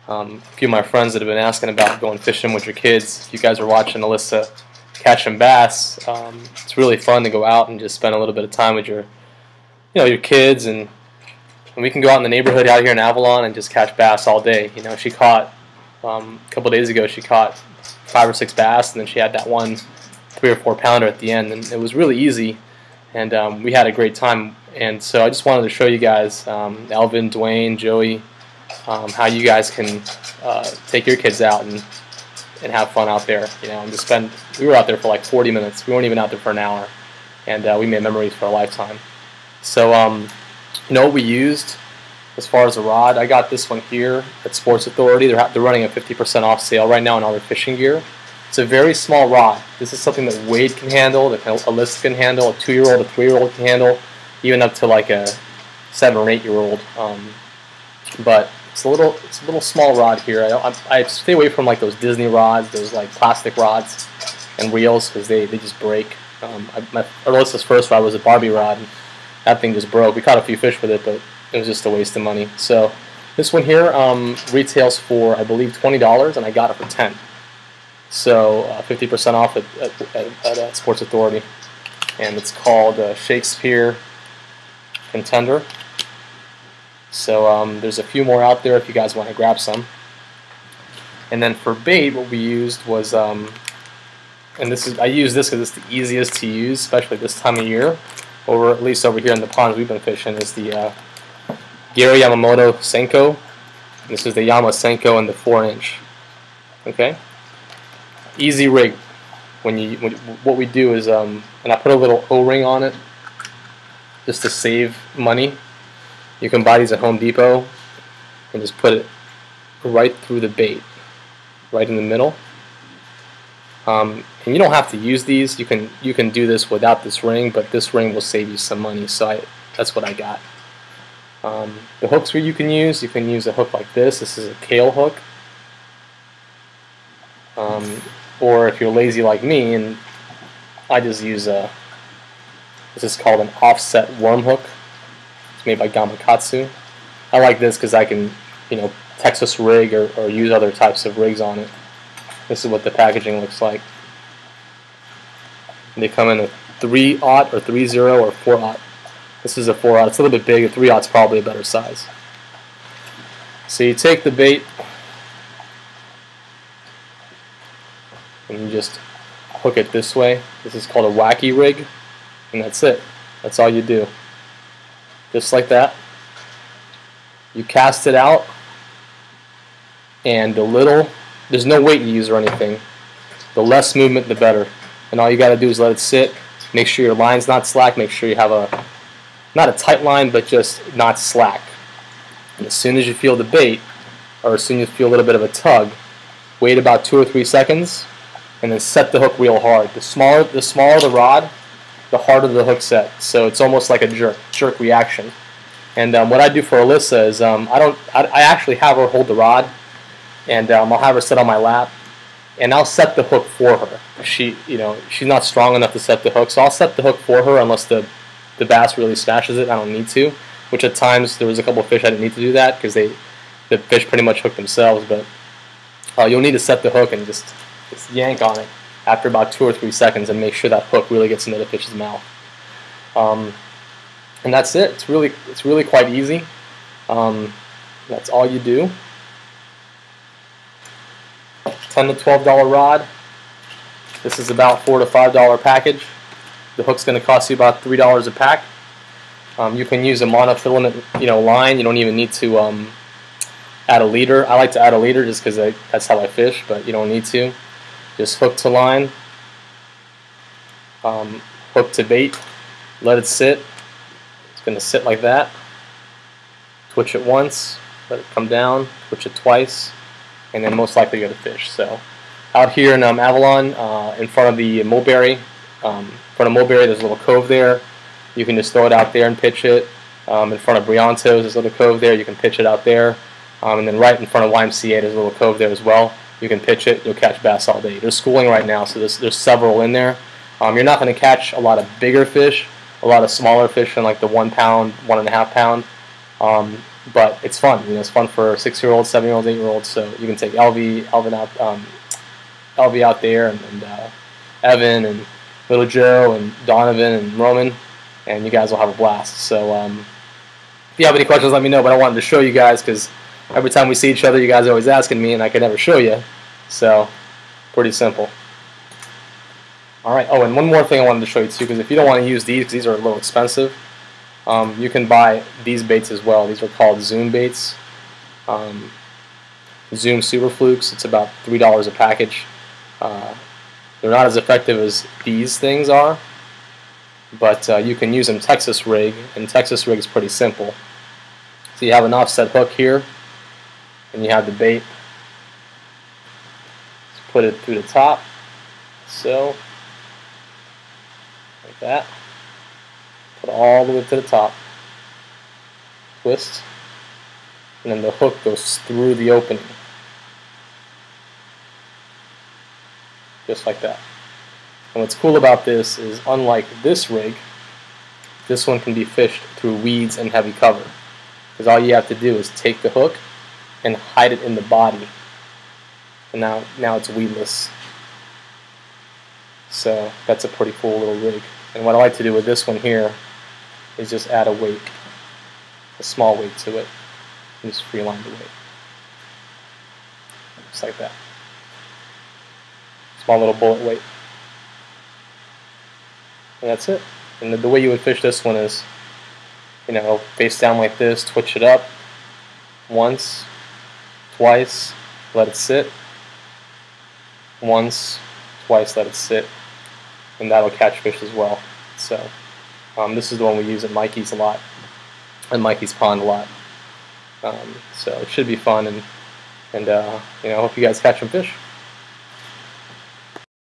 A few of my friends that have been asking about going fishing with your kids. If you guys are watching Alyssa catching bass, it's really fun to go out and just spend a little bit of time with your kids, and we can go out in the neighborhood out here in Avalon and just catch bass all day. She caught a couple of days ago. She caught 5 or 6 bass, and then she had that one 3 or 4 pounder at the end, and it was really easy, and we had a great time. And so I just wanted to show you guys, Elvin, Dwayne, Joey, how you guys can take your kids out and have fun out there. And we were out there for like 40 minutes. We weren't even out there for an hour, and we made memories for a lifetime. So what we used as far as a rod, I got this one here at Sports Authority. They're running a 50% off sale right now on all their fishing gear. It's a very small rod. This is something that Wade can handle, that Alyssa can handle, a 2-year-old, a 3-year-old can handle, even up to like a 7 or 8-year-old. But it's a little small rod here. I stay away from like those Disney rods, those like plastic rods and reels, because they just break. Alyssa's first rod was a Barbie rod, and that thing just broke. We caught a few fish with it, but it was just a waste of money. So this one here retails for, I believe, $20, and I got it for $10. So 50% off at Sports Authority, and it's called Shakespeare Contender. So there's a few more out there if you guys want to grab some. And then for bait, what we used was, I use this because it's the easiest to use, especially this time of year. At least over here in the ponds we've been fishing, is the Gary Yamamoto Senko. This is the Yama Senko in the 4-inch. Okay, easy rig. What we do is, and I put a little O-ring on it just to save money. You can buy these at Home Depot and just put it right through the bait, right in the middle. And you don't have to use these. You can do this without this ring, but this ring will save you some money. So that's what I got. The hooks you can use a hook like this. This is a Kahle hook. Or if you're lazy like me, and I just use this is called an offset worm hook. It's made by Gamakatsu. I like this because I can, Texas rig or use other types of rigs on it. This is what the packaging looks like. They come in a 3/0 or 3/0 or 4/0. This is a 4/0. It's a little bit big. A 3/0 is probably a better size. So you take the bait and you just hook it this way. This is called a wacky rig, and that's it. That's all you do. Just like that. You cast it out, and there's no weight you use or anything. The less movement, the better. And all you got to do is let it sit. Make sure your line's not slack. Make sure you have not a tight line, but just not slack. And as soon as you feel the bait, or as soon as you feel a little bit of a tug, wait about 2 or 3 seconds, and then set the hook real hard. The smaller the rod, the harder the hook set. So it's almost like a jerk reaction. And what I do for Alyssa is I actually have her hold the rod, and I'll have her sit on my lap, and I'll set the hook for her. She's not strong enough to set the hook, so I'll set the hook for her unless the bass really smashes it. I don't need to. Which at times there was a couple of fish I didn't need to do that because the fish pretty much hooked themselves. But you'll need to set the hook and just yank on it after about 2 or 3 seconds and make sure that hook really gets into the fish's mouth. And that's it. It's really quite easy. That's all you do. $10 to $12 rod. This is about $4 to $5 package. The hook's going to cost you about $3 a pack. You can use a monofilament, line. You don't even need to add a leader. I like to add a leader just because that's how I fish, but you don't need to. Just hook to line, hook to bait, let it sit. It's going to sit like that. Twitch it once, let it come down, twitch it twice, and then most likely you're going to fish. So out here in Avalon, in front of the Mulberry, there's a little cove there. You can just throw it out there and pitch it. In front of Brianto's, there's a little cove there. You can pitch it out there. And then right in front of YMCA, there's a little cove there as well. You can pitch it. You'll catch bass all day. There's schooling right now, so there's several in there. You're not going to catch a lot of bigger fish, a lot of smaller fish in like the 1 pound, 1.5 pound. but it's fun. You know, it's fun for 6-year-olds, 7-year-olds, 8-year-olds. So you can take Elvie out there, and Evan and Little Joe and Donovan and Roman, and you guys will have a blast. So if you have any questions, let me know. But I wanted to show you guys because every time we see each other, you guys are always asking me, and I can never show you. So pretty simple. All right. Oh, and one more thing I wanted to show you too, because if you don't want to use these, because these are a little expensive, you can buy these baits as well. These are called Zoom baits. Zoom Super Flukes. It's about $3 a package. They're not as effective as these things are, but you can use them Texas rig, and Texas rig is pretty simple. So you have an offset hook here, and you have the bait. Just put it through the top, so like that. Put it all the way to the top. Twist, and then the hook goes through the opening, just like that. And what's cool about this is, unlike this rig, this one can be fished through weeds and heavy cover. Because all you have to do is take the hook and hide it in the body. And now it's weedless. So that's a pretty cool little rig. And what I like to do with this one here is just add a weight, a small weight to it, and just freeline the weight. Just like that. Small little bullet weight. And that's it. And the way you would fish this one is, you know, face down like this, twitch it up once, twice, let it sit, once, twice, let it sit, and that'll catch fish as well. So this is the one we use at Mikey's a lot, and Mikey's Pond a lot. So it should be fun, and you know, I hope you guys catch some fish.